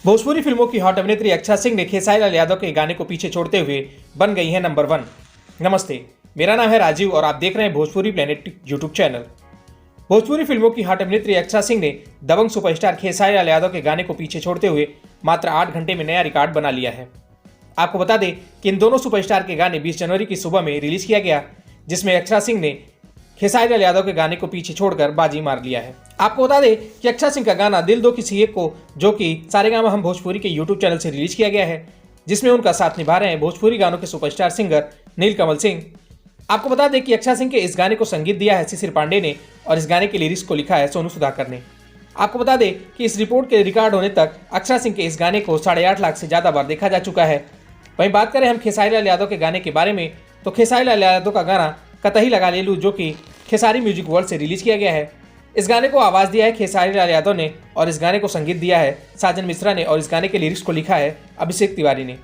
भोजपुरी फिल्मों की हॉट अभिनेत्री अक्षरा सिंह ने खेसारी लाल यादव के गाने को पीछे छोड़ते हुए बन गई हैं नंबर 1। नमस्ते, मेरा नाम है राजीव और आप देख रहे हैं Bhojpuri planet YouTube channel. Bhojpuri फिल्मों की हॉट अभिनेत्री अक्षरा सिंह ने दबंग सुपरस्टार खेसारी लाल यादव के गाने को पीछे छोड़ते हुए मात्र 8 घंटे में नया रिकॉर्ड बना लिया है। आपको बता दें कि इन दोनों सुपरस्टार के गाने 20 जनवरी की सुबह में रिलीज किया गया, जिसमें अक्षरा सिंह ने खेसारी लाल यादव के गाने को पीछे छोड़कर बाजी मार लिया है। आपको बता दें कि अक्षरा सिंह का गाना दिल दो किसी एक को, जो कि सारेगामा हम भोजपुरी के यूट्यूब चैनल से रिलीज किया गया है, जिसमें उनका साथ निभा रहे हैं भोजपुरी गानों के सुपरस्टार सिंगर नीलकमल सिंह। आपको बता दें कि अक्षरा सिंह के इस गाने को संगीत दिया है शिशिर पांडे ने और इस गाने के लिरिक्स को लिखा है सोनू सुधाकर ने। आपको बता दें कि इस रिपोर्ट के रिकॉर्ड होने तक अक्षरा सिंह के इस गाने को 8.5 लाख से ज़्यादा बार देखा जा चुका है। वहीं बात करें हम खेसारी लाल यादव के गाने के बारे में, तो खेसारी लाल यादव का गाना कतई लगा ले लूं, जो कि खेसारी म्यूजिक वर्ल्ड से रिलीज किया गया है। इस गाने को आवाज़ दिया है खेसारी लाल यादव ने और इस गाने को संगीत दिया है साजन मिश्रा ने और इस गाने के लिरिक्स को लिखा है अभिषेक तिवारी ने।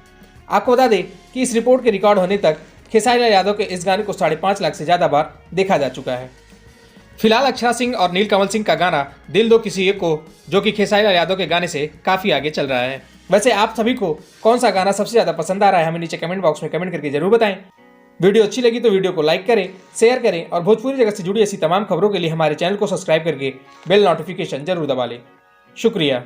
आपको बता दें कि इस रिपोर्ट के रिकॉर्ड होने तक खेसारी लाल यादव के इस गाने को 5.5 लाख से ज़्यादा बार देखा जा चुका है। फिलहाल अक्षरा सिंह और नीलकमल सिंह का गाना दिल दो किसी एक को, जो कि खेसारी लाल यादव के गाने से काफ़ी आगे चल रहा है। वैसे आप सभी को कौन सा गाना सबसे ज़्यादा पसंद आ रहा है, हमें नीचे कमेंट बॉक्स में कमेंट करके जरूर बताएं। वीडियो अच्छी लगी तो वीडियो को लाइक करें, शेयर करें और भोजपुरी जगत से जुड़ी ऐसी तमाम खबरों के लिए हमारे चैनल को सब्सक्राइब करके बेल नोटिफिकेशन जरूर दबा लें। शुक्रिया।